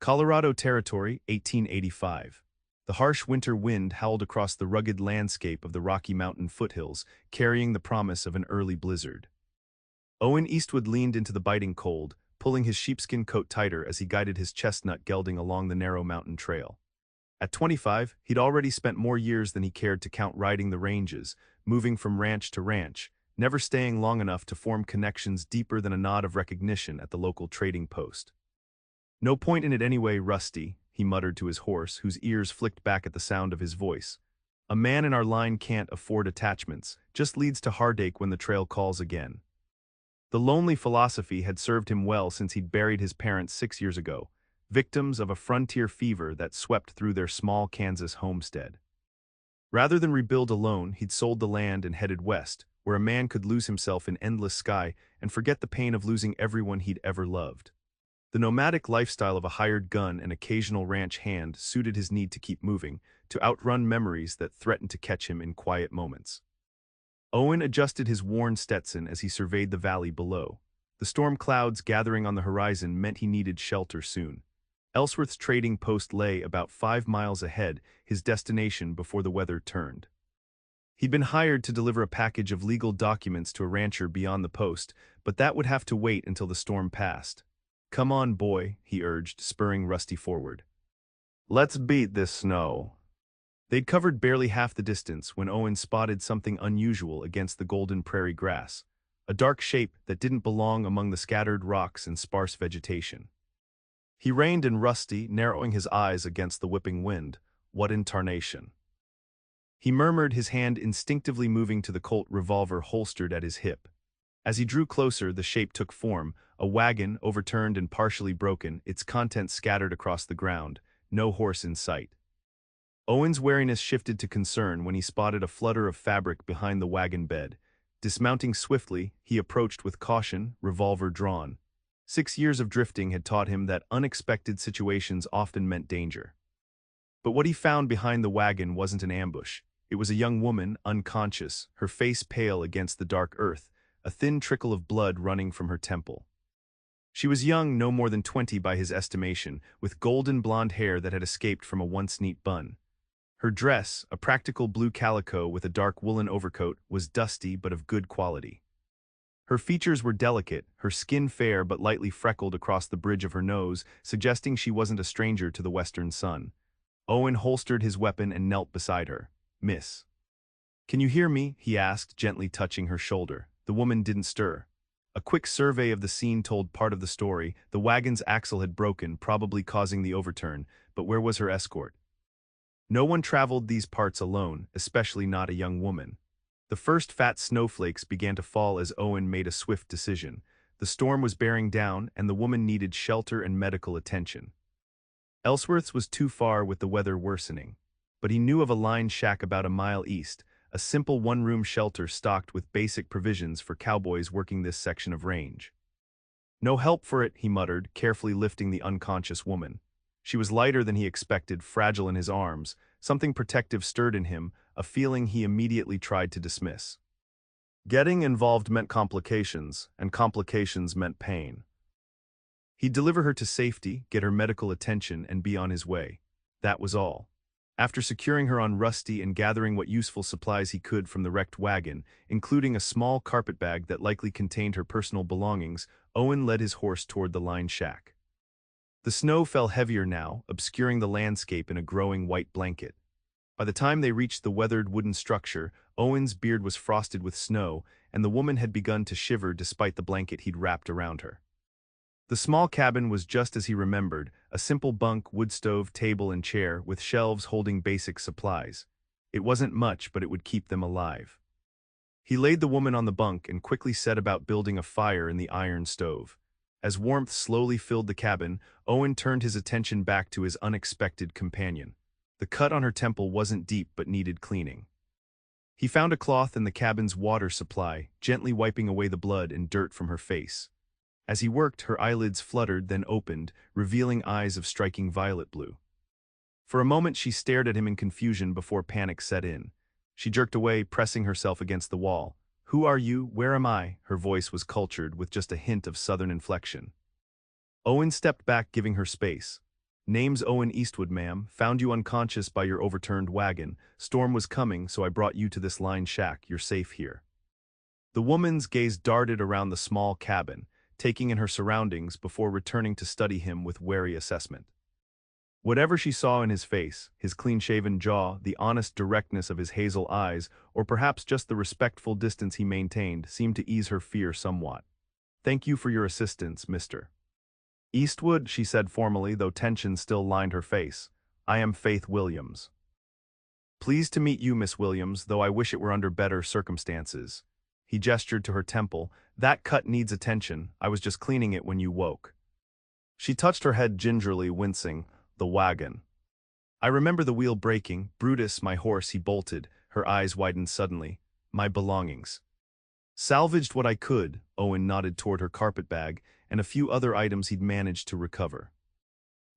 Colorado Territory, 1885. The harsh winter wind howled across the rugged landscape of the Rocky Mountain foothills, carrying the promise of an early blizzard. Owen Eastwood leaned into the biting cold, pulling his sheepskin coat tighter as he guided his chestnut gelding along the narrow mountain trail. At 25, he'd already spent more years than he cared to count riding the ranges, moving from ranch to ranch, never staying long enough to form connections deeper than a nod of recognition at the local trading post. "No point in it anyway, Rusty," he muttered to his horse, whose ears flicked back at the sound of his voice. "A man in our line can't afford attachments, just leads to heartache when the trail calls again." The lonely philosophy had served him well since he'd buried his parents 6 years ago, victims of a frontier fever that swept through their small Kansas homestead. Rather than rebuild alone, he'd sold the land and headed west, where a man could lose himself in endless sky and forget the pain of losing everyone he'd ever loved. The nomadic lifestyle of a hired gun and occasional ranch hand suited his need to keep moving, to outrun memories that threatened to catch him in quiet moments. Owen adjusted his worn Stetson as he surveyed the valley below. The storm clouds gathering on the horizon meant he needed shelter soon. Ellsworth's trading post lay about 5 miles ahead, his destination before the weather turned. He'd been hired to deliver a package of legal documents to a rancher beyond the post, but that would have to wait until the storm passed. "Come on, boy," he urged, spurring Rusty forward. "Let's beat this snow." They'd covered barely half the distance when Owen spotted something unusual against the golden prairie grass, a dark shape that didn't belong among the scattered rocks and sparse vegetation. He reined in, Rusty, narrowing his eyes against the whipping wind. "What in tarnation?" He murmured, his hand instinctively moving to the Colt revolver holstered at his hip. As he drew closer, the shape took form, a wagon, overturned and partially broken, its contents scattered across the ground, no horse in sight. Owen's wariness shifted to concern when he spotted a flutter of fabric behind the wagon bed. Dismounting swiftly, he approached with caution, revolver drawn. 6 years of drifting had taught him that unexpected situations often meant danger. But what he found behind the wagon wasn't an ambush. It was a young woman, unconscious, her face pale against the dark earth, a thin trickle of blood running from her temple. She was young, no more than 20 by his estimation, with golden blonde hair that had escaped from a once neat bun. Her dress, a practical blue calico with a dark woolen overcoat, was dusty but of good quality. Her features were delicate, her skin fair but lightly freckled across the bridge of her nose, suggesting she wasn't a stranger to the western sun. Owen holstered his weapon and knelt beside her. "Miss, can you hear me?" he asked, gently touching her shoulder. The woman didn't stir. A quick survey of the scene told part of the story. The wagon's axle had broken, probably causing the overturn, but where was her escort? No one traveled these parts alone, especially not a young woman. The first fat snowflakes began to fall as Owen made a swift decision. The storm was bearing down, and the woman needed shelter and medical attention. Ellsworth's was too far with the weather worsening, but he knew of a line shack about a mile east, a simple one-room shelter stocked with basic provisions for cowboys working this section of range. "No help for it," he muttered, carefully lifting the unconscious woman. She was lighter than he expected, fragile in his arms. Something protective stirred in him, a feeling he immediately tried to dismiss. Getting involved meant complications, and complications meant pain. He'd deliver her to safety, get her medical attention, and be on his way. That was all. After securing her on Rusty and gathering what useful supplies he could from the wrecked wagon, including a small carpet bag that likely contained her personal belongings, Owen led his horse toward the line shack. The snow fell heavier now, obscuring the landscape in a growing white blanket. By the time they reached the weathered wooden structure, Owen's beard was frosted with snow, and the woman had begun to shiver despite the blanket he'd wrapped around her. The small cabin was just as he remembered, a simple bunk, wood stove, table, and chair, with shelves holding basic supplies. It wasn't much, but it would keep them alive. He laid the woman on the bunk and quickly set about building a fire in the iron stove. As warmth slowly filled the cabin, Owen turned his attention back to his unexpected companion. The cut on her temple wasn't deep but needed cleaning. He found a cloth in the cabin's water supply, gently wiping away the blood and dirt from her face. As he worked, her eyelids fluttered, then opened, revealing eyes of striking violet blue. For a moment she stared at him in confusion before panic set in. She jerked away, pressing herself against the wall. "Who are you? Where am I?" Her voice was cultured with just a hint of southern inflection. Owen stepped back, giving her space. "Name's Owen Eastwood, ma'am. Found you unconscious by your overturned wagon. Storm was coming, so I brought you to this line shack. You're safe here." The woman's gaze darted around the small cabin, taking in her surroundings before returning to study him with wary assessment. Whatever she saw in his face, his clean-shaven jaw, the honest directness of his hazel eyes, or perhaps just the respectful distance he maintained, seemed to ease her fear somewhat. "Thank you for your assistance, Mr. Eastwood," she said formally, though tension still lined her face. "I am Faith Williams." "Pleased to meet you, Miss Williams, though I wish it were under better circumstances." He gestured to her temple. "That cut needs attention. I was just cleaning it when you woke." She touched her head gingerly, wincing. "The wagon. I remember the wheel breaking. Brutus, my horse," he bolted. Her eyes widened suddenly. "My belongings." "Salvaged what I could," Owen nodded toward her carpetbag, and a few other items he'd managed to recover.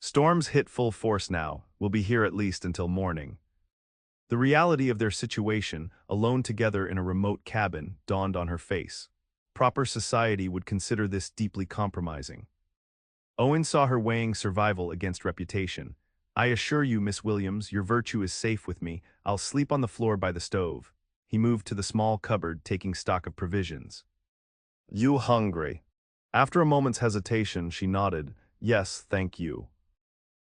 "Storm's hit full force now. We'll be here at least until morning." The reality of their situation, alone together in a remote cabin, dawned on her face. Proper society would consider this deeply compromising. Owen saw her weighing survival against reputation. "I assure you, Miss Williams, your virtue is safe with me. I'll sleep on the floor by the stove." He moved to the small cupboard, taking stock of provisions. "You hungry?" After a moment's hesitation, she nodded. "Yes, thank you."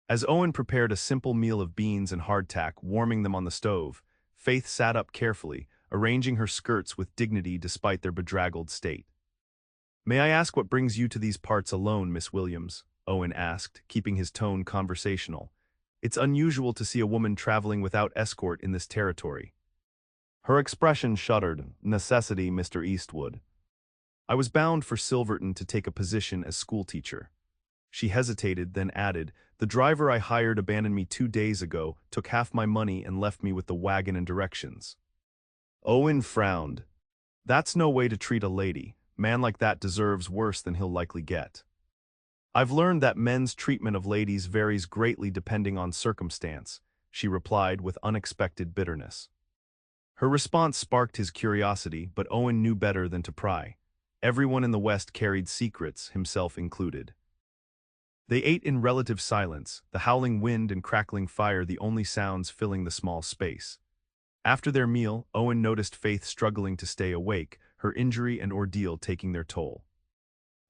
As Owen prepared a simple meal of beans and hardtack, warming them on the stove, Faith sat up carefully, arranging her skirts with dignity despite their bedraggled state. "May I ask what brings you to these parts alone, Miss Williams?" Owen asked, keeping his tone conversational. "It's unusual to see a woman traveling without escort in this territory." Her expression shuddered. "Necessity, Mr. Eastwood. I was bound for Silverton to take a position as schoolteacher." She hesitated, then added, "The driver I hired abandoned me 2 days ago, took half my money and left me with the wagon and directions." Owen frowned. "That's no way to treat a lady. Man like that deserves worse than he'll likely get." "I've learned that men's treatment of ladies varies greatly depending on circumstance," she replied with unexpected bitterness. Her response sparked his curiosity, but Owen knew better than to pry. Everyone in the West carried secrets, himself included. They ate in relative silence, the howling wind and crackling fire the only sounds filling the small space. After their meal, Owen noticed Faith struggling to stay awake, her injury and ordeal taking their toll.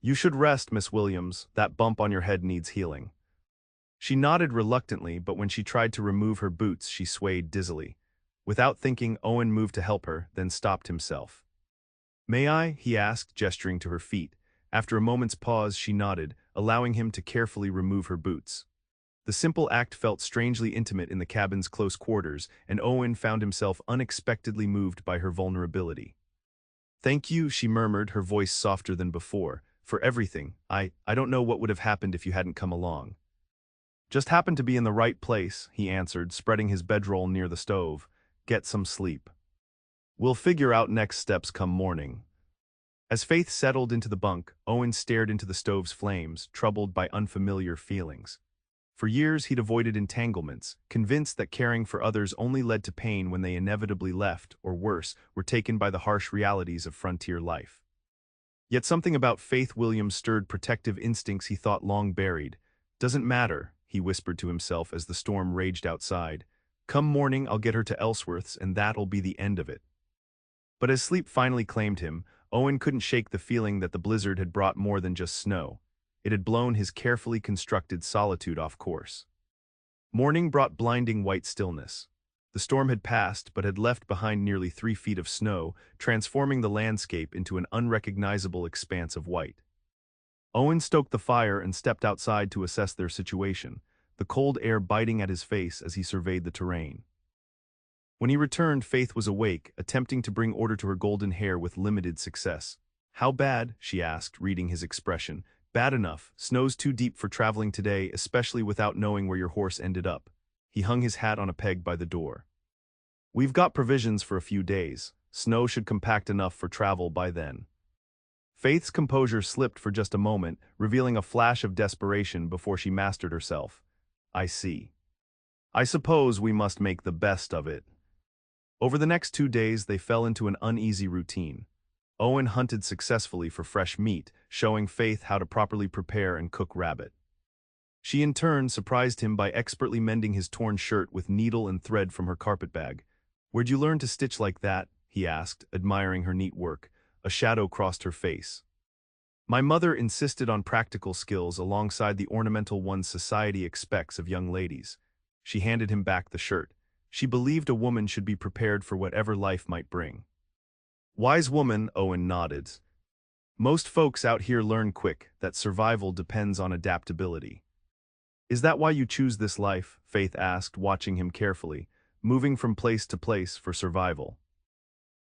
"You should rest, Miss Williams. That bump on your head needs healing." She nodded reluctantly, but when she tried to remove her boots, she swayed dizzily. Without thinking, Owen moved to help her, then stopped himself. "May I?" he asked, gesturing to her feet. After a moment's pause, she nodded, allowing him to carefully remove her boots. The simple act felt strangely intimate in the cabin's close quarters, and Owen found himself unexpectedly moved by her vulnerability. "Thank you," she murmured, her voice softer than before, "for everything. I don't know what would have happened if you hadn't come along." "Just happened to be in the right place," he answered, spreading his bedroll near the stove. "Get some sleep. We'll figure out next steps come morning." As Faith settled into the bunk, Owen stared into the stove's flames, troubled by unfamiliar feelings. For years he'd avoided entanglements, convinced that caring for others only led to pain when they inevitably left, or worse, were taken by the harsh realities of frontier life. Yet something about Faith Williams stirred protective instincts he thought long buried. "Doesn't matter," he whispered to himself as the storm raged outside. "Come morning, I'll get her to Ellsworth's, and that'll be the end of it." But as sleep finally claimed him, Owen couldn't shake the feeling that the blizzard had brought more than just snow. It had blown his carefully constructed solitude off course. Morning brought blinding white stillness. The storm had passed, but had left behind nearly 3 feet of snow, transforming the landscape into an unrecognizable expanse of white. Owen stoked the fire and stepped outside to assess their situation, the cold air biting at his face as he surveyed the terrain. When he returned, Faith was awake, attempting to bring order to her golden hair with limited success. "How bad?" she asked, reading his expression. "Bad enough. Snow's too deep for traveling today, especially without knowing where your horse ended up." He hung his hat on a peg by the door. "We've got provisions for a few days. Snow should compact enough for travel by then." Faith's composure slipped for just a moment, revealing a flash of desperation before she mastered herself. "I see. I suppose we must make the best of it." Over the next 2 days, they fell into an uneasy routine. Owen hunted successfully for fresh meat, showing Faith how to properly prepare and cook rabbit. She in turn surprised him by expertly mending his torn shirt with needle and thread from her carpetbag. "Where'd you learn to stitch like that?" he asked, admiring her neat work. A shadow crossed her face. "My mother insisted on practical skills alongside the ornamental ones society expects of young ladies." She handed him back the shirt. She believed a woman should be prepared for whatever life might bring. "Wise woman," Owen nodded. "Most folks out here learn quick that survival depends on adaptability." "Is that why you choose this life?" Faith asked, watching him carefully, "moving from place to place for survival?"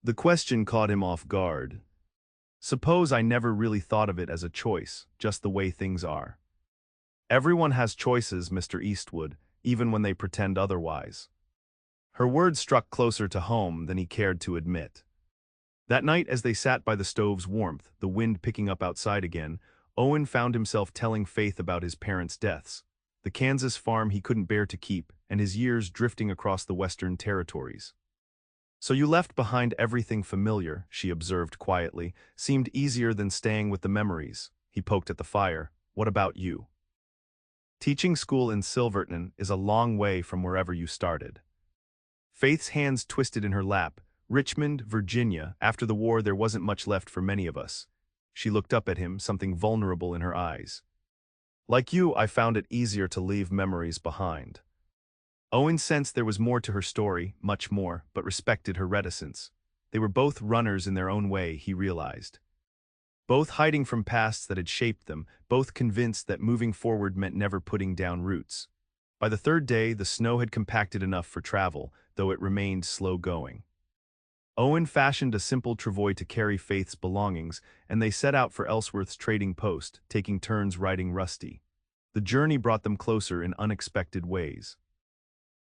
The question caught him off guard. "Suppose I never really thought of it as a choice, just the way things are." "Everyone has choices, Mr. Eastwood, even when they pretend otherwise." Her words struck closer to home than he cared to admit. That night, as they sat by the stove's warmth, the wind picking up outside again, Owen found himself telling Faith about his parents' deaths, the Kansas farm he couldn't bear to keep, and his years drifting across the Western territories. "So you left behind everything familiar," she observed quietly. "Seemed easier than staying with the memories." He poked at the fire. "What about you?" "Teaching school in Silverton is a long way from wherever you started." Faith's hands twisted in her lap. "Richmond, Virginia. After the war there wasn't much left for many of us." She looked up at him, something vulnerable in her eyes. "Like you, I found it easier to leave memories behind." Owen sensed there was more to her story, much more, but respected her reticence. They were both runners in their own way, he realized. Both hiding from pasts that had shaped them, both convinced that moving forward meant never putting down roots. By the third day, the snow had compacted enough for travel, though it remained slow going. Owen fashioned a simple travois to carry Faith's belongings, and they set out for Ellsworth's trading post, taking turns riding Rusty. The journey brought them closer in unexpected ways.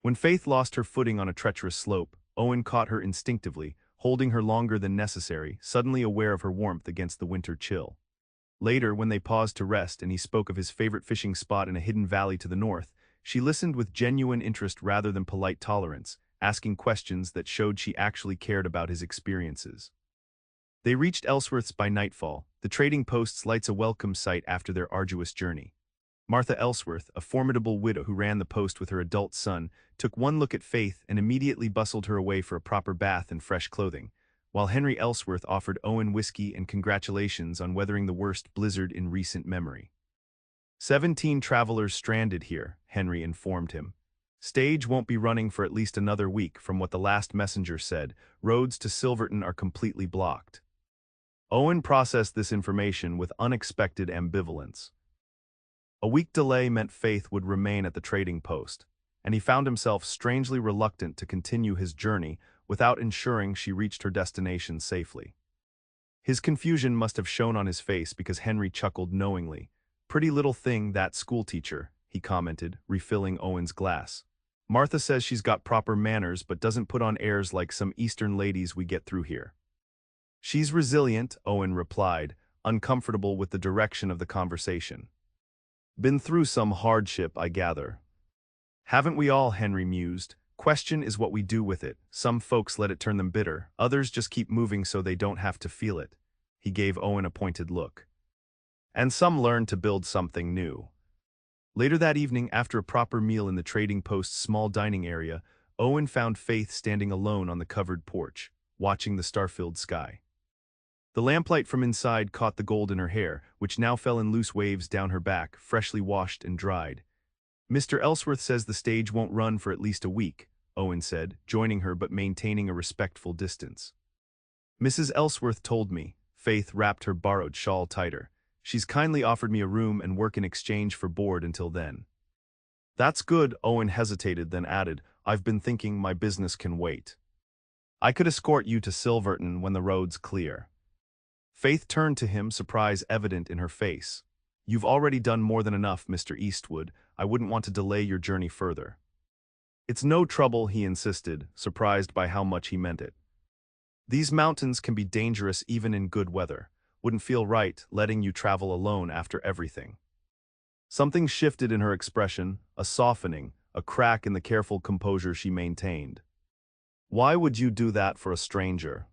When Faith lost her footing on a treacherous slope, Owen caught her instinctively, holding her longer than necessary, suddenly aware of her warmth against the winter chill. Later, when they paused to rest and he spoke of his favorite fishing spot in a hidden valley to the north, she listened with genuine interest rather than polite tolerance, asking questions that showed she actually cared about his experiences. They reached Ellsworth's by nightfall, the trading post's lights a welcome sight after their arduous journey. Martha Ellsworth, a formidable widow who ran the post with her adult son, took one look at Faith and immediately bustled her away for a proper bath and fresh clothing, while Henry Ellsworth offered Owen whiskey and congratulations on weathering the worst blizzard in recent memory. 17 travelers stranded here, Henry informed him. Stage won't be running for at least another week from what the last messenger said. Roads to Silverton are completely blocked. Owen processed this information with unexpected ambivalence. A week delay meant Faith would remain at the trading post, and he found himself strangely reluctant to continue his journey without ensuring she reached her destination safely. His confusion must have shown on his face because Henry chuckled knowingly. "Pretty little thing, that schoolteacher," he commented, refilling Owen's glass. "Martha says she's got proper manners but doesn't put on airs like some Eastern ladies we get through here." "She's resilient," Owen replied, uncomfortable with the direction of the conversation. "Been through some hardship, I gather." "Haven't we all?" Henry mused. "Question is what we do with it. Some folks let it turn them bitter, others just keep moving so they don't have to feel it." He gave Owen a pointed look. "And some learn to build something new." Later that evening, after a proper meal in the trading post's small dining area, Owen found Faith standing alone on the covered porch, watching the star-filled sky. The lamplight from inside caught the gold in her hair, which now fell in loose waves down her back, freshly washed and dried. "Mr. Ellsworth says the stage won't run for at least a week," Owen said, joining her but maintaining a respectful distance. "Mrs. Ellsworth told me." Faith wrapped her borrowed shawl tighter. "She's kindly offered me a room and work in exchange for board until then." "That's good," Owen hesitated, then added, "I've been thinking my business can wait. I could escort you to Silverton when the road's clear." Faith turned to him, surprise evident in her face. "You've already done more than enough, Mr. Eastwood. I wouldn't want to delay your journey further." "It's no trouble," he insisted, surprised by how much he meant it. "These mountains can be dangerous even in good weather. Wouldn't feel right letting you travel alone after everything." Something shifted in her expression, a softening, a crack in the careful composure she maintained. "Why would you do that for a stranger?"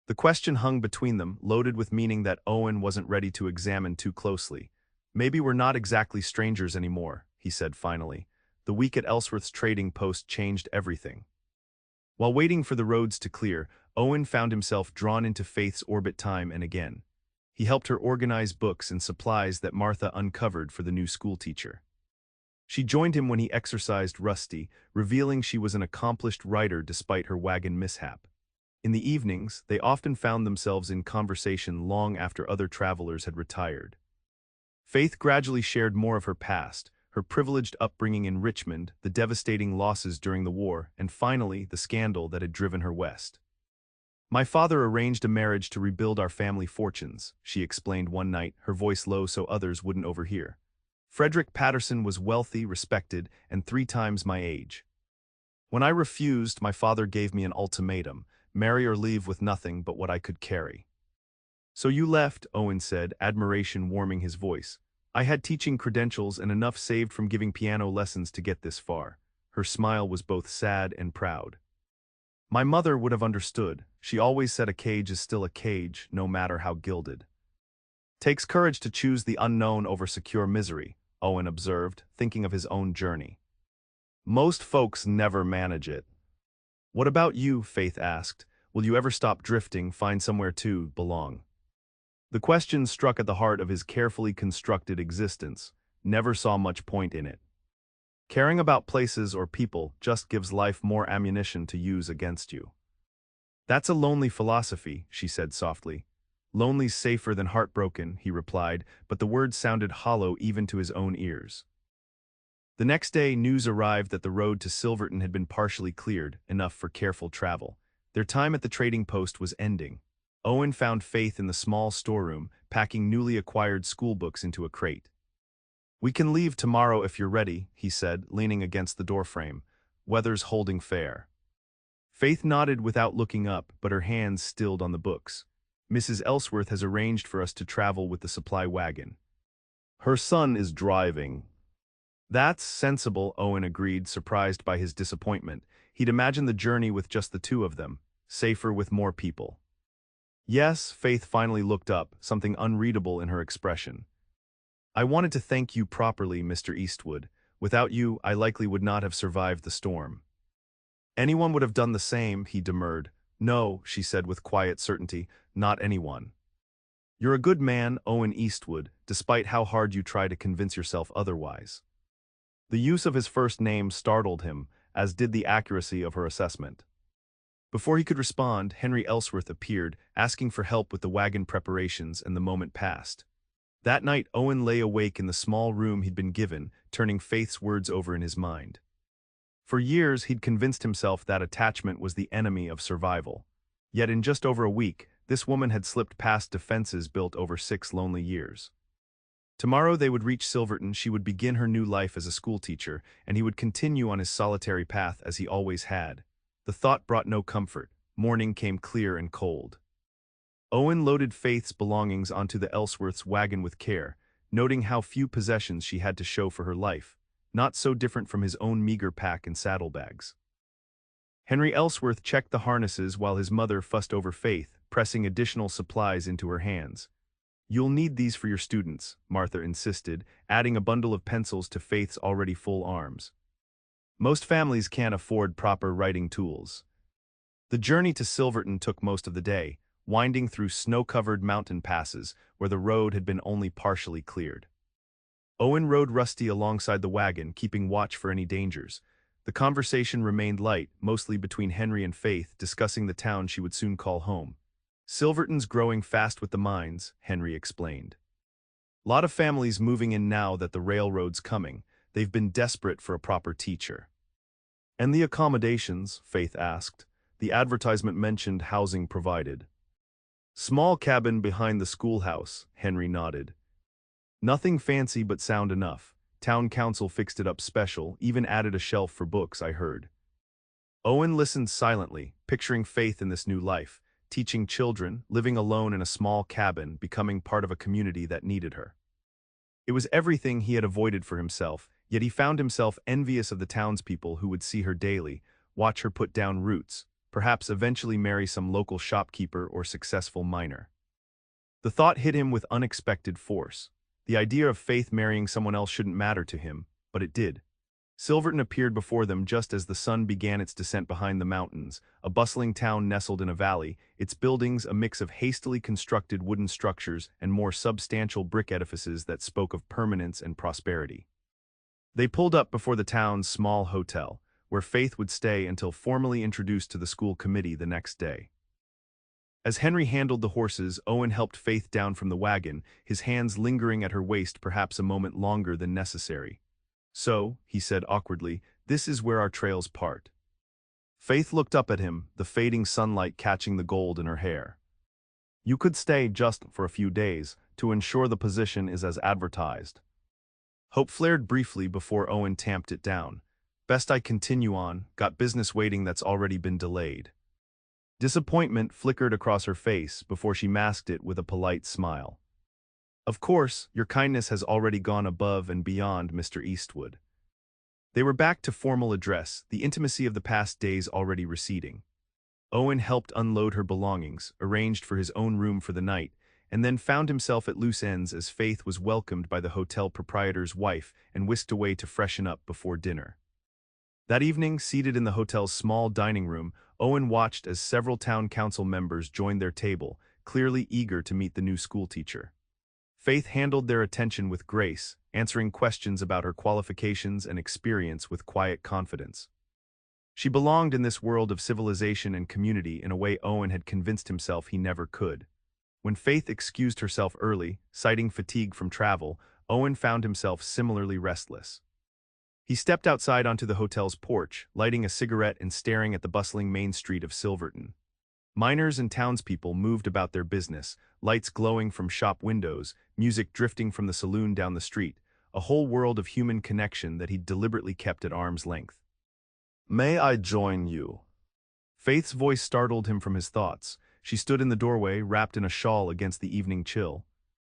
The question hung between them, loaded with meaning that Owen wasn't ready to examine too closely. Maybe we're not exactly strangers anymore, he said finally. The week at Ellsworth's trading post changed everything. While waiting for the roads to clear, Owen found himself drawn into Faith's orbit time and again. He helped her organize books and supplies that Martha uncovered for the new schoolteacher. She joined him when he exercised Rusty, revealing she was an accomplished writer despite her wagon mishap. In the evenings, they often found themselves in conversation long after other travelers had retired. Faith gradually shared more of her past, her privileged upbringing in Richmond, the devastating losses during the war, and finally, the scandal that had driven her west. My father arranged a marriage to rebuild our family fortunes, she explained one night, her voice low so others wouldn't overhear. Frederick Patterson was wealthy, respected, and 3 times my age. When I refused, my father gave me an ultimatum: marry or leave with nothing but what I could carry. So you left, Owen said, admiration warming his voice. I had teaching credentials and enough saved from giving piano lessons to get this far. Her smile was both sad and proud. My mother would have understood. She always said a cage is still a cage, no matter how gilded. Takes courage to choose the unknown over secure misery, Owen observed, thinking of his own journey. Most folks never manage it. What about you? Faith asked. Will you ever stop drifting, find somewhere to belong? The question struck at the heart of his carefully constructed existence. Never saw much point in it. Caring about places or people just gives life more ammunition to use against you. That's a lonely philosophy, she said softly. Lonely's safer than heartbroken, he replied, but the words sounded hollow even to his own ears. The next day, news arrived that the road to Silverton had been partially cleared, enough for careful travel. Their time at the trading post was ending. Owen found Faith in the small storeroom, packing newly acquired schoolbooks into a crate. We can leave tomorrow if you're ready, he said, leaning against the doorframe. Weather's holding fair. Faith nodded without looking up, but her hands stilled on the books. Mrs. Ellsworth has arranged for us to travel with the supply wagon. Her son is driving. That's sensible, Owen agreed, surprised by his disappointment. He'd imagined the journey with just the 2 of them, safer with more people. Yes, Faith finally looked up, something unreadable in her expression. I wanted to thank you properly, Mr. Eastwood. Without you, I likely would not have survived the storm. Anyone would have done the same, he demurred. No, she said with quiet certainty, not anyone. You're a good man, Owen Eastwood, despite how hard you try to convince yourself otherwise. The use of his first name startled him, as did the accuracy of her assessment. Before he could respond, Henry Ellsworth appeared, asking for help with the wagon preparations, and the moment passed. That night, Owen lay awake in the small room he'd been given, turning Faith's words over in his mind. For years, he'd convinced himself that attachment was the enemy of survival. Yet in just over a week, this woman had slipped past defenses built over 6 lonely years. Tomorrow they would reach Silverton, she would begin her new life as a schoolteacher, and he would continue on his solitary path as he always had. The thought brought no comfort. Morning came clear and cold. Owen loaded Faith's belongings onto the Ellsworth's wagon with care, noting how few possessions she had to show for her life, not so different from his own meager pack and saddlebags. Henry Ellsworth checked the harnesses while his mother fussed over Faith, pressing additional supplies into her hands. You'll need these for your students, Martha insisted, adding a bundle of pencils to Faith's already full arms. Most families can't afford proper writing tools. The journey to Silverton took most of the day, winding through snow-covered mountain passes where the road had been only partially cleared. Owen rode Rusty alongside the wagon, keeping watch for any dangers. The conversation remained light, mostly between Henry and Faith, discussing the town she would soon call home. Silverton's growing fast with the mines, Henry explained. Lot of families moving in now that the railroad's coming. They've been desperate for a proper teacher. And the accommodations, Faith asked. The advertisement mentioned housing provided. Small cabin behind the schoolhouse, Henry nodded. Nothing fancy but sound enough. Town council fixed it up special, even added a shelf for books, I heard. Owen listened silently, picturing Faith in this new life, teaching children, living alone in a small cabin, becoming part of a community that needed her. It was everything he had avoided for himself, yet he found himself envious of the townspeople who would see her daily, watch her put down roots, perhaps eventually marry some local shopkeeper or successful miner. The thought hit him with unexpected force. The idea of Faith marrying someone else shouldn't matter to him, but it did. Silverton appeared before them just as the sun began its descent behind the mountains, a bustling town nestled in a valley, its buildings a mix of hastily constructed wooden structures and more substantial brick edifices that spoke of permanence and prosperity. They pulled up before the town's small hotel, where Faith would stay until formally introduced to the school committee the next day. As Henry handled the horses, Owen helped Faith down from the wagon, his hands lingering at her waist perhaps a moment longer than necessary. "So," he said awkwardly, "this is where our trails part." Faith looked up at him, the fading sunlight catching the gold in her hair. "You could stay just for a few days, to ensure the position is as advertised." Hope flared briefly before Owen tamped it down. "Best I continue on, got business waiting that's already been delayed." Disappointment flickered across her face before she masked it with a polite smile. "Of course, your kindness has already gone above and beyond, Mr. Eastwood." They were back to formal address, the intimacy of the past days already receding. Owen helped unload her belongings, arranged for his own room for the night, and then found himself at loose ends as Faith was welcomed by the hotel proprietor's wife and whisked away to freshen up before dinner. That evening, seated in the hotel's small dining room, Owen watched as several town council members joined their table, clearly eager to meet the new schoolteacher. Faith handled their attention with grace, answering questions about her qualifications and experience with quiet confidence. She belonged in this world of civilization and community in a way Owen had convinced himself he never could. When Faith excused herself early, citing fatigue from travel, Owen found himself similarly restless. He stepped outside onto the hotel's porch, lighting a cigarette and staring at the bustling main street of Silverton. Miners and townspeople moved about their business, lights glowing from shop windows, music drifting from the saloon down the street, a whole world of human connection that he'd deliberately kept at arm's length. "May I join you?" Faith's voice startled him from his thoughts. She stood in the doorway, wrapped in a shawl against the evening chill.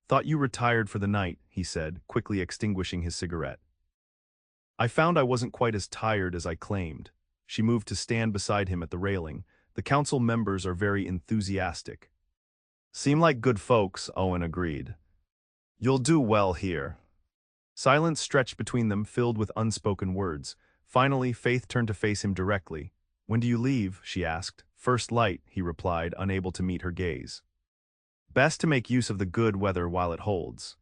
"Thought you retired for the night," he said, quickly extinguishing his cigarette. "I found I wasn't quite as tired as I claimed." She moved to stand beside him at the railing. "The council members are very enthusiastic." "Seem like good folks," Owen agreed. "You'll do well here." Silence stretched between them, filled with unspoken words. Finally, Faith turned to face him directly. "When do you leave?" she asked. "First light," he replied, unable to meet her gaze. "Best to make use of the good weather while it holds."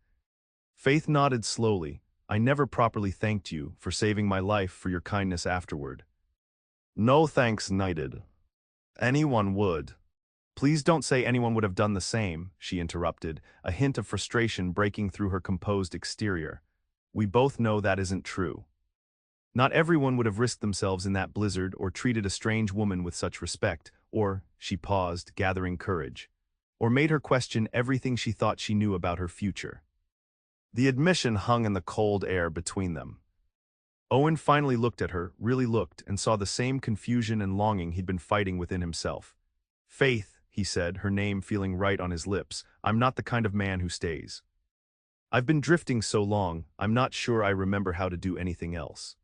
Faith nodded slowly. "I never properly thanked you for saving my life for your kindness afterward." "No thanks needed. Anyone would." "Please don't say anyone would have done the same," she interrupted, a hint of frustration breaking through her composed exterior. "We both know that isn't true. Not everyone would have risked themselves in that blizzard or treated a strange woman with such respect, or," she paused, gathering courage, "or made her question everything she thought she knew about her future." The admission hung in the cold air between them. Owen finally looked at her, really looked, and saw the same confusion and longing he'd been fighting within himself. "Faith," he said, her name feeling right on his lips, "I'm not the kind of man who stays. I've been drifting so long, I'm not sure I remember how to do anything else."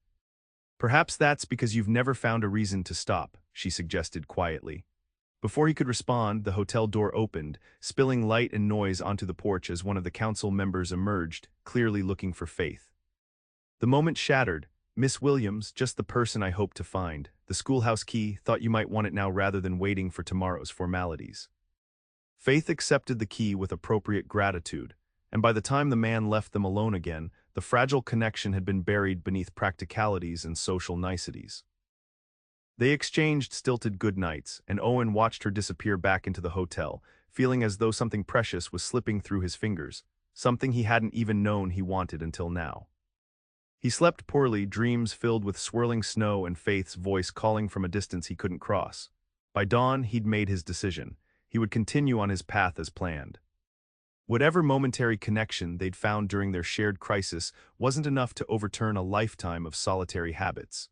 "Perhaps that's because you've never found a reason to stop," she suggested quietly. Before he could respond, the hotel door opened, spilling light and noise onto the porch as one of the council members emerged, clearly looking for Faith. The moment shattered. "Miss Williams, just the person I hoped to find. The schoolhouse key, thought you might want it now rather than waiting for tomorrow's formalities." Faith accepted the key with appropriate gratitude, and by the time the man left them alone again, the fragile connection had been buried beneath practicalities and social niceties. They exchanged stilted goodnights, and Owen watched her disappear back into the hotel, feeling as though something precious was slipping through his fingers, something he hadn't even known he wanted until now. He slept poorly, dreams filled with swirling snow and Faith's voice calling from a distance he couldn't cross. By dawn, he'd made his decision. He would continue on his path as planned. Whatever momentary connection they'd found during their shared crisis wasn't enough to overturn a lifetime of solitary habits.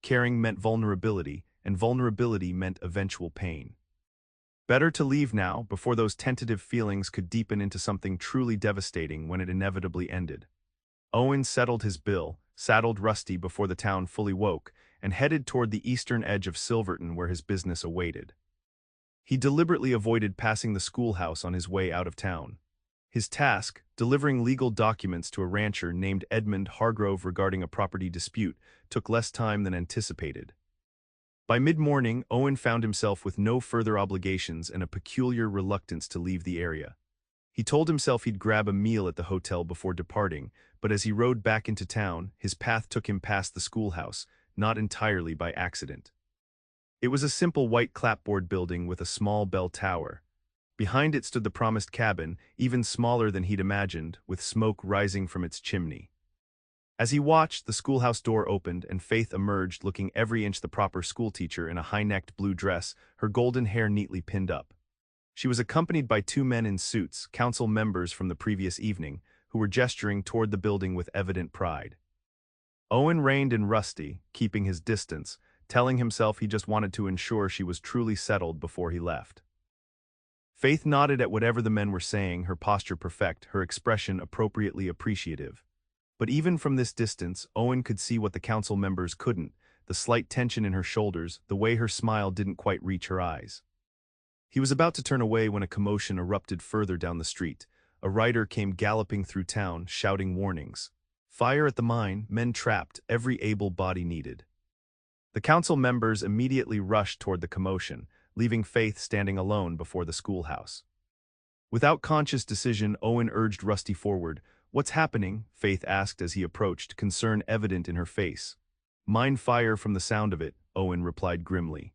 Caring meant vulnerability, and vulnerability meant eventual pain. Better to leave now, before those tentative feelings could deepen into something truly devastating when it inevitably ended. Owen settled his bill, saddled Rusty before the town fully woke, and headed toward the eastern edge of Silverton where his business awaited. He deliberately avoided passing the schoolhouse on his way out of town. His task, delivering legal documents to a rancher named Edmund Hargrove regarding a property dispute, took less time than anticipated. By mid-morning, Owen found himself with no further obligations and a peculiar reluctance to leave the area. He told himself he'd grab a meal at the hotel before departing, but as he rode back into town, his path took him past the schoolhouse, not entirely by accident. It was a simple white clapboard building with a small bell tower. Behind it stood the promised cabin, even smaller than he'd imagined, with smoke rising from its chimney. As he watched, the schoolhouse door opened and Faith emerged looking every inch the proper schoolteacher in a high-necked blue dress, her golden hair neatly pinned up. She was accompanied by two men in suits, council members from the previous evening, who were gesturing toward the building with evident pride. Owen reined in Rusty, keeping his distance, telling himself he just wanted to ensure she was truly settled before he left. Faith nodded at whatever the men were saying, her posture perfect, her expression appropriately appreciative. But even from this distance, Owen could see what the council members couldn't, the slight tension in her shoulders, the way her smile didn't quite reach her eyes. He was about to turn away when a commotion erupted further down the street. A rider came galloping through town, shouting warnings. Fire at the mine, men trapped, every able body needed. The council members immediately rushed toward the commotion, leaving Faith standing alone before the schoolhouse. Without conscious decision, Owen urged Rusty forward. "What's happening?" Faith asked as he approached, concern evident in her face. "Mine fire from the sound of it," Owen replied grimly.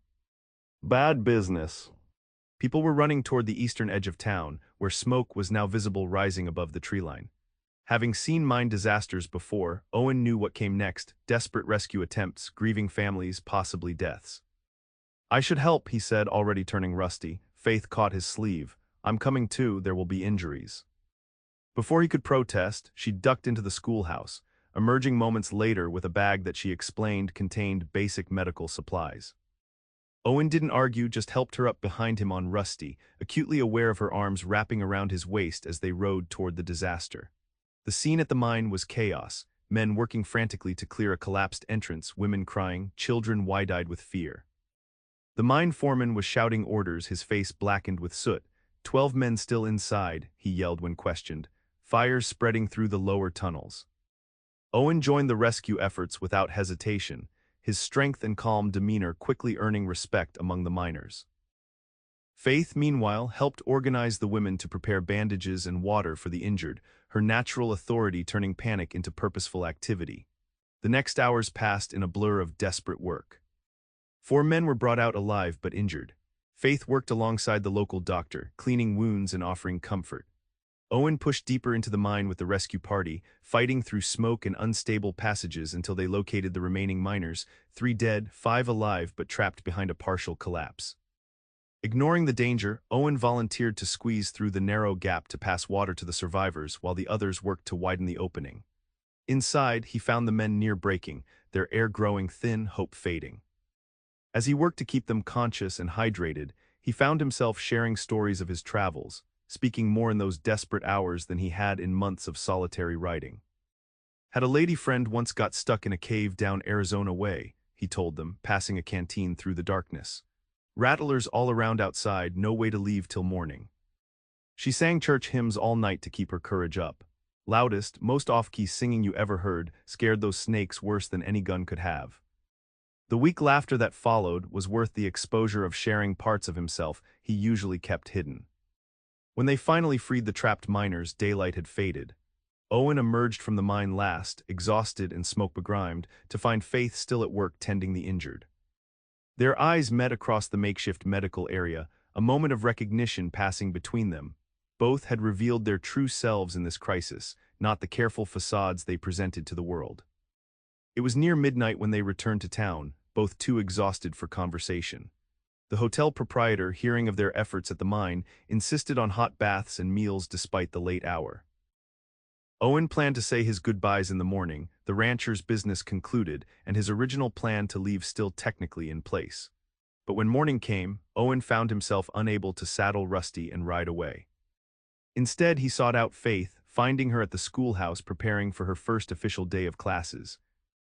"Bad business." People were running toward the eastern edge of town, where smoke was now visible rising above the treeline. Having seen mine disasters before, Owen knew what came next: desperate rescue attempts, grieving families, possibly deaths. "I should help," he said, already turning rusty. Faith caught his sleeve. "I'm coming too, there will be injuries." Before he could protest, she ducked into the schoolhouse, emerging moments later with a bag that she explained contained basic medical supplies. Owen didn't argue, just helped her up behind him on Rusty, acutely aware of her arms wrapping around his waist as they rode toward the disaster. The scene at the mine was chaos, men working frantically to clear a collapsed entrance, women crying, children wide-eyed with fear. The mine foreman was shouting orders, his face blackened with soot. 12 men still inside," he yelled when questioned. Fires spreading through the lower tunnels. Owen joined the rescue efforts without hesitation, his strength and calm demeanor quickly earning respect among the miners. Faith, meanwhile, helped organize the women to prepare bandages and water for the injured, her natural authority turning panic into purposeful activity. The next hours passed in a blur of desperate work. 4 men were brought out alive but injured. Faith worked alongside the local doctor, cleaning wounds and offering comfort. Owen pushed deeper into the mine with the rescue party, fighting through smoke and unstable passages until they located the remaining miners, 3 dead, 5 alive but trapped behind a partial collapse. Ignoring the danger, Owen volunteered to squeeze through the narrow gap to pass water to the survivors while the others worked to widen the opening. Inside, he found the men near breaking, their air growing thin, hope fading. As he worked to keep them conscious and hydrated, he found himself sharing stories of his travels, speaking more in those desperate hours than he had in months of solitary writing. "Had a lady friend once got stuck in a cave down Arizona way," he told them, passing a canteen through the darkness. "Rattlers all around outside, no way to leave till morning. She sang church hymns all night to keep her courage up. Loudest, most off-key singing you ever heard, scared those snakes worse than any gun could have." The weak laughter that followed was worth the exposure of sharing parts of himself he usually kept hidden. When they finally freed the trapped miners, daylight had faded. Owen emerged from the mine last, exhausted and smoke-begrimed, to find Faith still at work tending the injured. Their eyes met across the makeshift medical area, a moment of recognition passing between them. Both had revealed their true selves in this crisis, not the careful facades they presented to the world. It was near midnight when they returned to town, both too exhausted for conversation. The hotel proprietor, hearing of their efforts at the mine, insisted on hot baths and meals despite the late hour. Owen planned to say his goodbyes in the morning, the rancher's business concluded, and his original plan to leave still technically in place. But when morning came, Owen found himself unable to saddle Rusty and ride away. Instead, he sought out Faith, finding her at the schoolhouse preparing for her first official day of classes.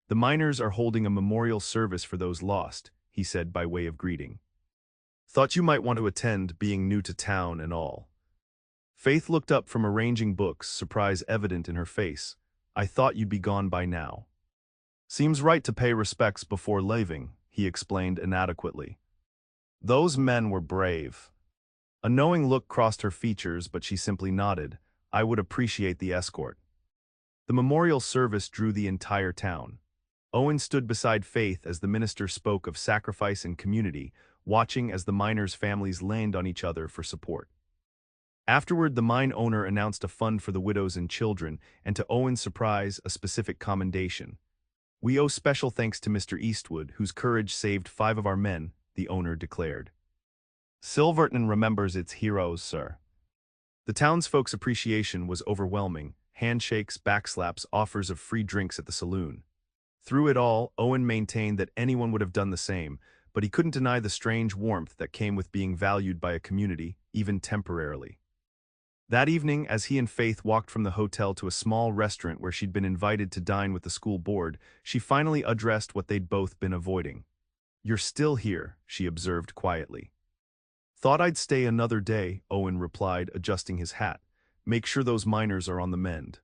"The miners are holding a memorial service for those lost," he said by way of greeting. "Thought you might want to attend, being new to town and all." Faith looked up from arranging books, surprise evident in her face. I thought you'd be gone by now. Seems right to pay respects before leaving, he explained inadequately. Those men were brave. A knowing look crossed her features, but she simply nodded. I would appreciate the escort. The memorial service drew the entire town. Owen stood beside Faith as the minister spoke of sacrifice and community, watching as the miners' families leaned on each other for support. Afterward, the mine owner announced a fund for the widows and children, and to Owen's surprise, a specific commendation. We owe special thanks to Mr. Eastwood, whose courage saved 5 of our men, the owner declared. Silverton remembers its heroes, sir. The townsfolk's appreciation was overwhelming, handshakes, backslaps, offers of free drinks at the saloon. Through it all, Owen maintained that anyone would have done the same, but he couldn't deny the strange warmth that came with being valued by a community, even temporarily. That evening, as he and Faith walked from the hotel to a small restaurant where she'd been invited to dine with the school board, she finally addressed what they'd both been avoiding. You're still here, she observed quietly. Thought I'd stay another day, Owen replied, adjusting his hat. Make sure those miners are on the mend.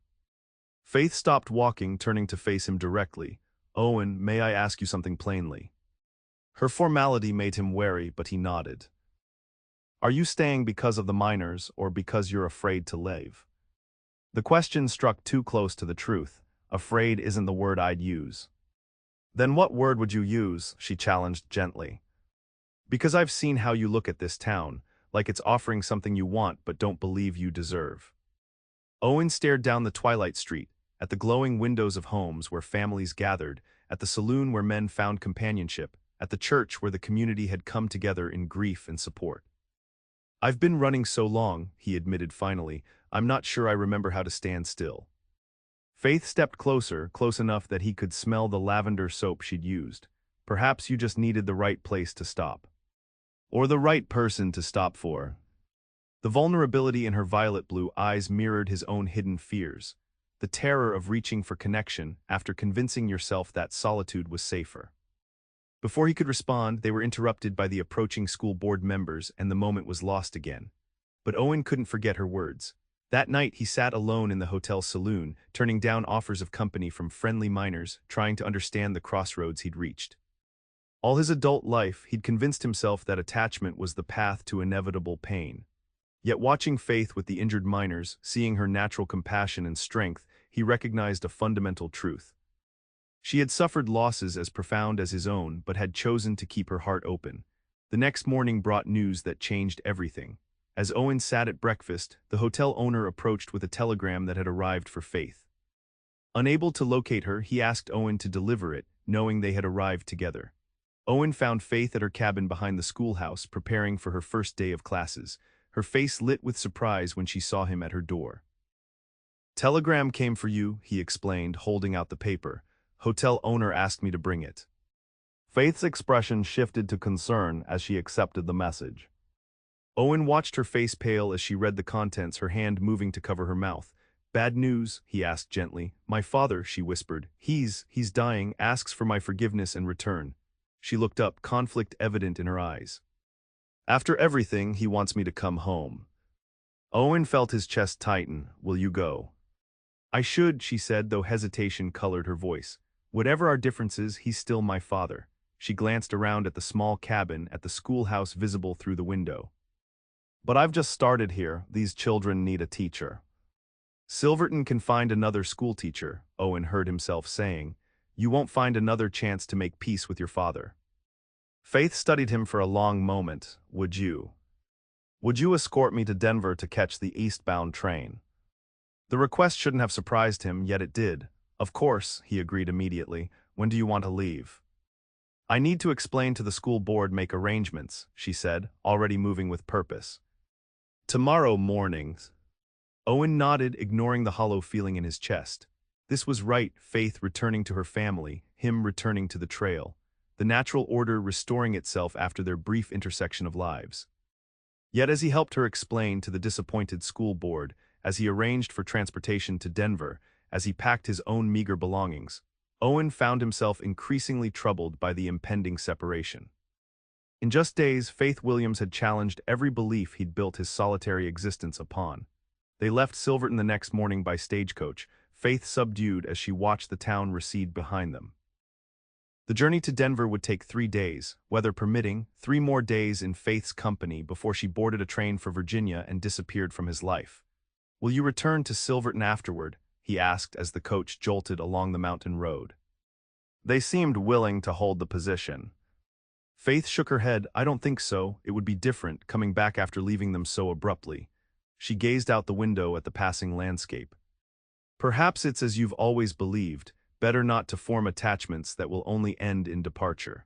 Faith stopped walking, turning to face him directly. Owen, may I ask you something plainly? Her formality made him wary, but he nodded. Are you staying because of the miners, or because you're afraid to leave? The question struck too close to the truth. Afraid isn't the word I'd use. Then what word would you use? She challenged gently. Because I've seen how you look at this town, like it's offering something you want but don't believe you deserve. Owen stared down the twilight street, at the glowing windows of homes where families gathered, at the saloon where men found companionship, at the church where the community had come together in grief and support. I've been running so long, he admitted finally, I'm not sure I remember how to stand still. Faith stepped closer, close enough that he could smell the lavender soap she'd used. Perhaps you just needed the right place to stop. Or the right person to stop for. The vulnerability in her violet blue eyes mirrored his own hidden fears. The terror of reaching for connection after convincing yourself that solitude was safer. Before he could respond, they were interrupted by the approaching school board members, and the moment was lost again. But Owen couldn't forget her words. That night he sat alone in the hotel saloon, turning down offers of company from friendly miners, trying to understand the crossroads he'd reached. All his adult life, he'd convinced himself that attachment was the path to inevitable pain. Yet watching Faith with the injured miners, seeing her natural compassion and strength, he recognized a fundamental truth. She had suffered losses as profound as his own, but had chosen to keep her heart open. The next morning brought news that changed everything. As Owen sat at breakfast, the hotel owner approached with a telegram that had arrived for Faith. Unable to locate her, he asked Owen to deliver it, knowing they had arrived together. Owen found Faith at her cabin behind the schoolhouse, preparing for her first day of classes. Her face lit with surprise when she saw him at her door. Telegram came for you, he explained, holding out the paper. Hotel owner asked me to bring it. Faith's expression shifted to concern as she accepted the message. Owen watched her face pale as she read the contents, her hand moving to cover her mouth. Bad news, he asked gently. My father, she whispered. He's dying, asks for my forgiveness and return. She looked up, conflict evident in her eyes. After everything, he wants me to come home. Owen felt his chest tighten. Will you go? I should, she said, though hesitation colored her voice. Whatever our differences, he's still my father. She glanced around at the small cabin, at the schoolhouse visible through the window. But I've just started here. These children need a teacher. Silverton can find another schoolteacher, Owen heard himself saying. You won't find another chance to make peace with your father. Faith studied him for a long moment. Would you escort me to Denver to catch the eastbound train? The request shouldn't have surprised him, yet it did. Of course, he agreed immediately. When do you want to leave? I need to explain to the school board, make arrangements, she said, already moving with purpose. Tomorrow morning. Owen nodded, ignoring the hollow feeling in his chest. This was right, Faith returning to her family, him returning to the trail. The natural order restoring itself after their brief intersection of lives. Yet as he helped her explain to the disappointed school board, as he arranged for transportation to Denver, as he packed his own meager belongings, Owen found himself increasingly troubled by the impending separation. In just days, Faith Williams had challenged every belief he'd built his solitary existence upon. They left Silverton the next morning by stagecoach, Faith subdued as she watched the town recede behind them. The journey to Denver would take 3 days, weather permitting, 3 more days in Faith's company before she boarded a train for Virginia and disappeared from his life. "Will you return to Silverton afterward?" he asked as the coach jolted along the mountain road. They seemed willing to hold the position. Faith shook her head. "I don't think so. It would be different, coming back after leaving them so abruptly." She gazed out the window at the passing landscape. "Perhaps it's as you've always believed, better not to form attachments that will only end in departure."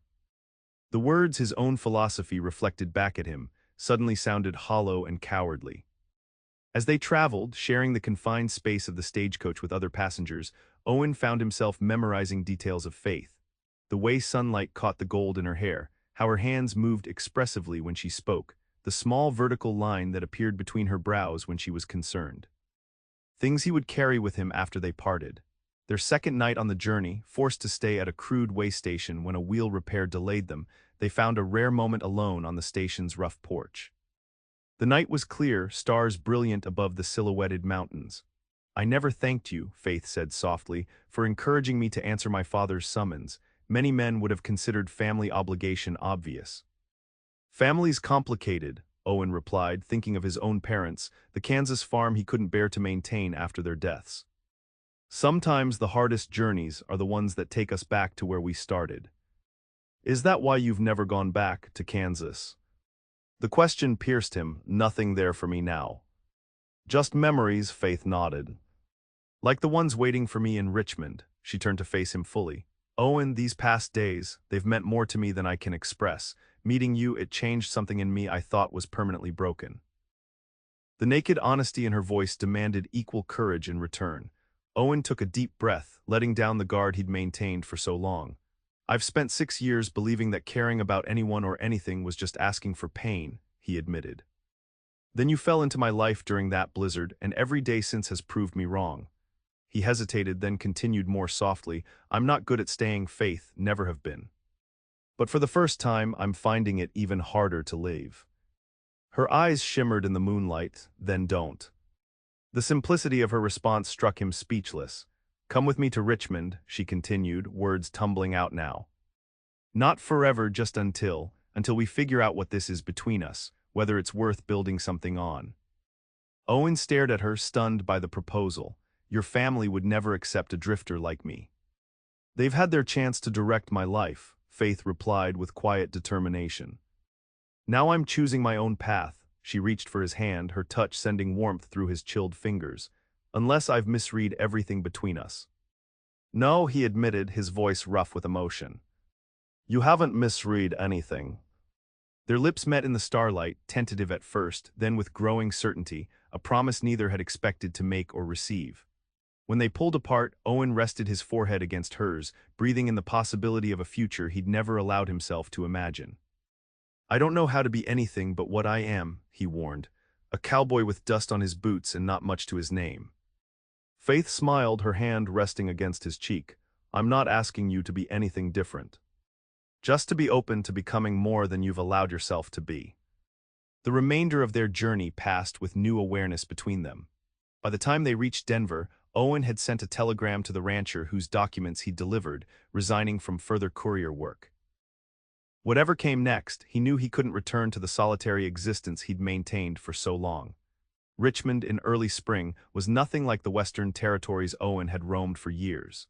The words his own philosophy reflected back at him suddenly sounded hollow and cowardly. As they traveled, sharing the confined space of the stagecoach with other passengers, Owen found himself memorizing details of Faith. The way sunlight caught the gold in her hair, how her hands moved expressively when she spoke, the small vertical line that appeared between her brows when she was concerned. Things he would carry with him after they parted. Their second night on the journey, forced to stay at a crude way station when a wheel repair delayed them, they found a rare moment alone on the station's rough porch. The night was clear, stars brilliant above the silhouetted mountains. "I never thanked you," Faith said softly, "for encouraging me to answer my father's summons. Many men would have considered family obligation obvious." "Family's complicated," Owen replied, thinking of his own parents, the Kansas farm he couldn't bear to maintain after their deaths. "Sometimes the hardest journeys are the ones that take us back to where we started." "Is that why you've never gone back to Kansas?" The question pierced him. "Nothing there for me now." "Just memories," Faith nodded. "Like the ones waiting for me in Richmond." She turned to face him fully. "Owen, these past days, they've meant more to me than I can express. Meeting you, it changed something in me I thought was permanently broken." The naked honesty in her voice demanded equal courage in return. Owen took a deep breath, letting down the guard he'd maintained for so long. "I've spent 6 years believing that caring about anyone or anything was just asking for pain," he admitted. "Then you fell into my life during that blizzard, and every day since has proved me wrong." He hesitated, then continued more softly, "I'm not good at staying, Faith, never have been. But for the first time, I'm finding it even harder to leave." Her eyes shimmered in the moonlight. "Then don't." The simplicity of her response struck him speechless. "Come with me to Richmond," she continued, words tumbling out now. "Not forever, just until we figure out what this is between us, whether it's worth building something on." Owen stared at her, stunned by the proposal. "Your family would never accept a drifter like me." "They've had their chance to direct my life," Faith replied with quiet determination. "Now I'm choosing my own path." She reached for his hand, her touch sending warmth through his chilled fingers. "Unless I've misread everything between us." "No," he admitted, his voice rough with emotion. "You haven't misread anything." Their lips met in the starlight, tentative at first, then with growing certainty, a promise neither had expected to make or receive. When they pulled apart, Owen rested his forehead against hers, breathing in the possibility of a future he'd never allowed himself to imagine. "I don't know how to be anything but what I am," he warned. "A cowboy with dust on his boots and not much to his name." Faith smiled, her hand resting against his cheek. "I'm not asking you to be anything different. Just to be open to becoming more than you've allowed yourself to be." The remainder of their journey passed with new awareness between them. By the time they reached Denver, Owen had sent a telegram to the rancher whose documents he'd delivered, resigning from further courier work. Whatever came next, he knew he couldn't return to the solitary existence he'd maintained for so long. Richmond in early spring was nothing like the Western territories Owen had roamed for years.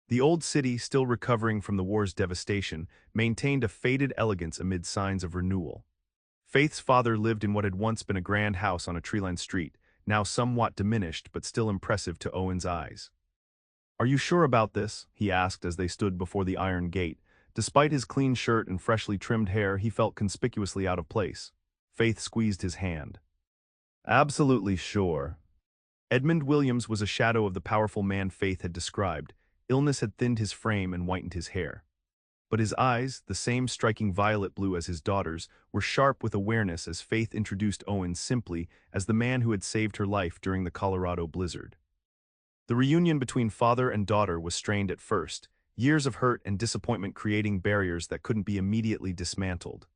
The old city, still recovering from the war's devastation, maintained a faded elegance amid signs of renewal. Faith's father lived in what had once been a grand house on a tree-lined street, now somewhat diminished but still impressive to Owen's eyes. "Are you sure about this?" he asked as they stood before the iron gate. Despite his clean shirt and freshly trimmed hair, he felt conspicuously out of place. Faith squeezed his hand. "Absolutely sure." Edmund Williams was a shadow of the powerful man Faith had described. Illness had thinned his frame and whitened his hair. But his eyes, the same striking violet blue as his daughter's, were sharp with awareness as Faith introduced Owen simply as the man who had saved her life during the Colorado blizzard. The reunion between father and daughter was strained at first, years of hurt and disappointment creating barriers that couldn't be immediately dismantled.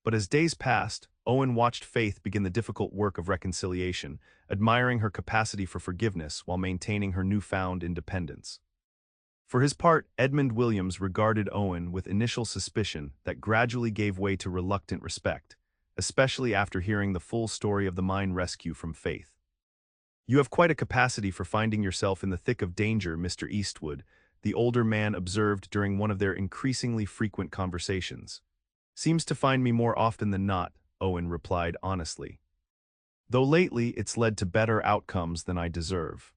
But as days passed, Owen watched Faith begin the difficult work of reconciliation, admiring her capacity for forgiveness while maintaining her newfound independence. For his part, Edmund Williams regarded Owen with initial suspicion that gradually gave way to reluctant respect, especially after hearing the full story of the mine rescue from Faith. "You have quite a capacity for finding yourself in the thick of danger, Mr. Eastwood," the older man observed during one of their increasingly frequent conversations. "Seems to find me more often than not," Owen replied honestly. "Though lately it's led to better outcomes than I deserve."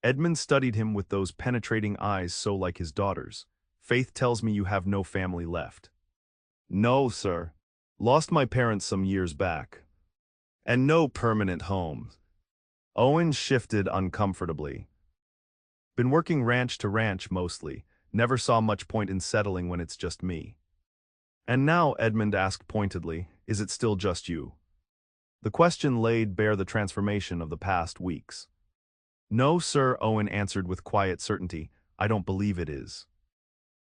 Edmund studied him with those penetrating eyes so like his daughter's. "Faith tells me you have no family left." "No, sir. Lost my parents some years back. And no permanent home." Owen shifted uncomfortably. "Been working ranch to ranch mostly. Never saw much point in settling when it's just me." "And now," Edmund asked pointedly, "is it still just you?" The question laid bare the transformation of the past weeks. "No, sir," Owen answered with quiet certainty. "I don't believe it is."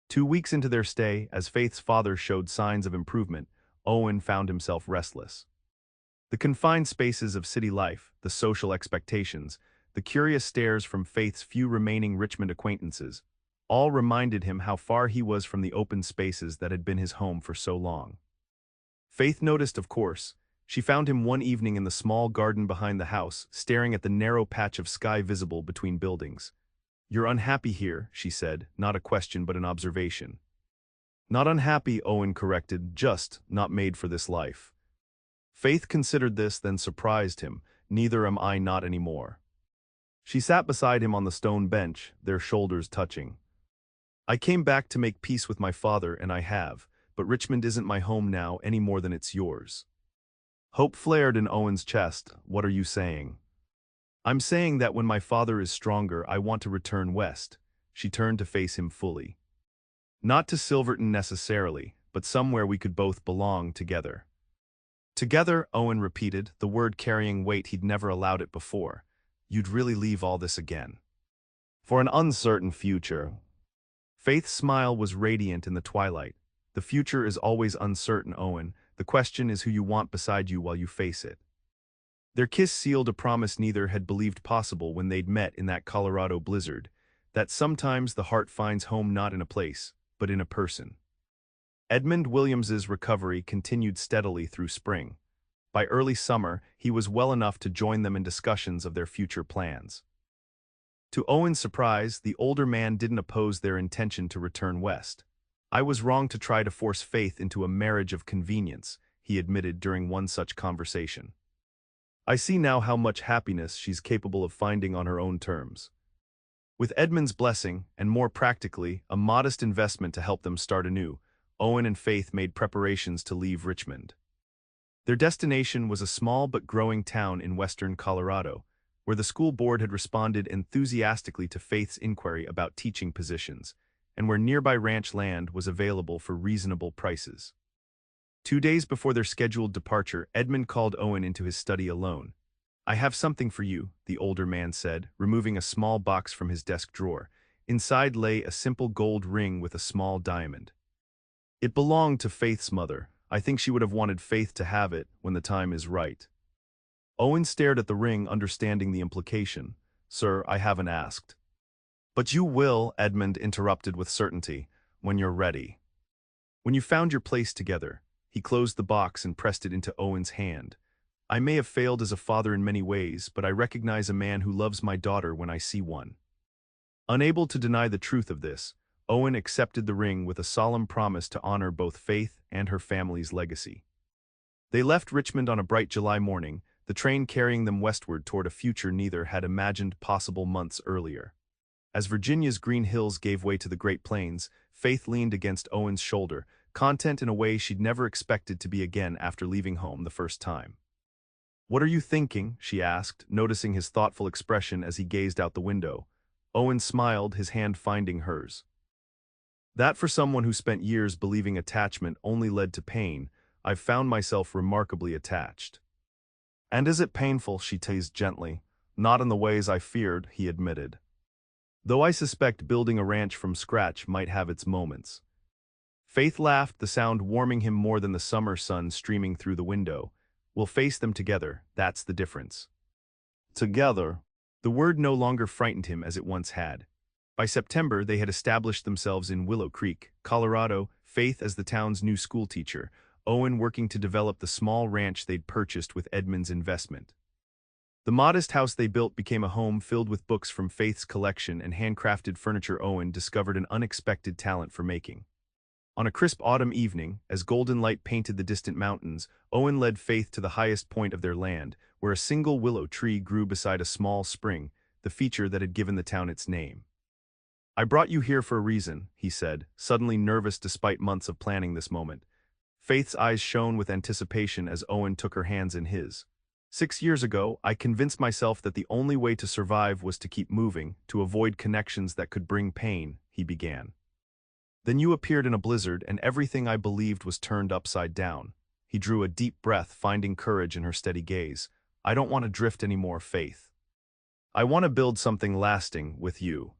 2 weeks into their stay, as Faith's father showed signs of improvement, Owen found himself restless. The confined spaces of city life, the social expectations, the curious stares from Faith's few remaining Richmond acquaintances, all reminded him how far he was from the open spaces that had been his home for so long. Faith noticed, of course. She found him one evening in the small garden behind the house, staring at the narrow patch of sky visible between buildings. "You're unhappy here," she said, not a question but an observation. "Not unhappy," Owen corrected, "just not made for this life." Faith considered this, then surprised him. "Neither am I, not anymore." She sat beside him on the stone bench, their shoulders touching. "I came back to make peace with my father, and I have, but Richmond isn't my home now any more than it's yours." Hope flared in Owen's chest. "What are you saying?" "I'm saying that when my father is stronger, I want to return west." She turned to face him fully. "Not to Silverton necessarily, but somewhere we could both belong together." "Together," Owen repeated, the word carrying weight he'd never allowed it before. "You'd really leave all this again?" "For an uncertain future." Faith's smile was radiant in the twilight. "The future is always uncertain, Owen. The question is who you want beside you while you face it." Their kiss sealed a promise neither had believed possible when they'd met in that Colorado blizzard, that sometimes the heart finds home not in a place, but in a person. Edmund Williams's recovery continued steadily through spring. By early summer, he was well enough to join them in discussions of their future plans. To Owen's surprise, the older man didn't oppose their intention to return west. "I was wrong to try to force Faith into a marriage of convenience," he admitted during one such conversation. "I see now how much happiness she's capable of finding on her own terms." With Edmund's blessing, and more practically, a modest investment to help them start anew, Owen and Faith made preparations to leave Richmond. Their destination was a small but growing town in western Colorado, where the school board had responded enthusiastically to Faith's inquiry about teaching positions, and where nearby ranch land was available for reasonable prices. 2 days before their scheduled departure, Edmund called Owen into his study alone. "I have something for you," the older man said, removing a small box from his desk drawer. Inside lay a simple gold ring with a small diamond. "It belonged to Faith's mother. I think she would have wanted Faith to have it when the time is right." Owen stared at the ring, understanding the implication. "Sir, I haven't asked." "But you will," Edmund interrupted with certainty, "when you're ready. When you found your place together." He closed the box and pressed it into Owen's hand. "I may have failed as a father in many ways, but I recognize a man who loves my daughter when I see one." Unable to deny the truth of this, Owen accepted the ring with a solemn promise to honor both Faith and her family's legacy. They left Richmond on a bright July morning, the train carrying them westward toward a future neither had imagined possible months earlier. As Virginia's green hills gave way to the Great Plains, Faith leaned against Owen's shoulder, content in a way she'd never expected to be again after leaving home the first time. "What are you thinking?" she asked, noticing his thoughtful expression as he gazed out the window. Owen smiled, his hand finding hers. "That for someone who spent years believing attachment only led to pain, I've found myself remarkably attached." "And is it painful?" she teased gently. "Not in the ways I feared," he admitted. "Though I suspect building a ranch from scratch might have its moments." Faith laughed, the sound warming him more than the summer sun streaming through the window. We'll face them together, that's the difference. Together. The word no longer frightened him as it once had. By September, they had established themselves in Willow Creek, Colorado, Faith as the town's new schoolteacher, Owen working to develop the small ranch they'd purchased with Edmund's investment. The modest house they built became a home filled with books from Faith's collection and handcrafted furniture. Owen discovered an unexpected talent for making. On a crisp autumn evening, as golden light painted the distant mountains, Owen led Faith to the highest point of their land, where a single willow tree grew beside a small spring, the feature that had given the town its name. "I brought you here for a reason," he said, suddenly nervous despite months of planning this moment. Faith's eyes shone with anticipation as Owen took her hands in his. "6 years ago, I convinced myself that the only way to survive was to keep moving, to avoid connections that could bring pain," he began. "Then you appeared in a blizzard, and everything I believed was turned upside down." He drew a deep breath, finding courage in her steady gaze. "I don't want to drift anymore, Faith. I want to build something lasting with you."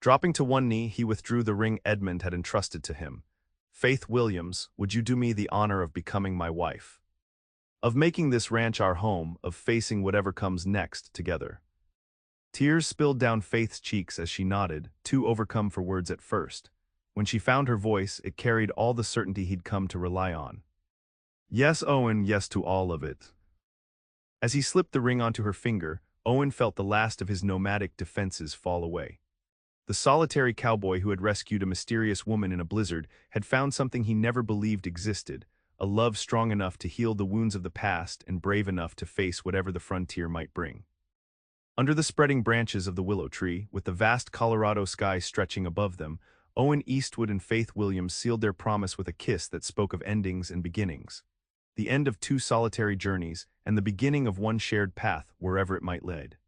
Dropping to one knee, he withdrew the ring Edmund had entrusted to him. "Faith Williams, would you do me the honor of becoming my wife? Of making this ranch our home, of facing whatever comes next together?" Tears spilled down Faith's cheeks as she nodded, too overcome for words at first. When she found her voice, it carried all the certainty he'd come to rely on. "Yes, Owen, yes to all of it." As he slipped the ring onto her finger, Owen felt the last of his nomadic defenses fall away. The solitary cowboy who had rescued a mysterious woman in a blizzard had found something he never believed existed, a love strong enough to heal the wounds of the past and brave enough to face whatever the frontier might bring. Under the spreading branches of the willow tree, with the vast Colorado sky stretching above them, Owen Eastwood and Faith Williams sealed their promise with a kiss that spoke of endings and beginnings. The end of two solitary journeys, and the beginning of one shared path, wherever it might lead.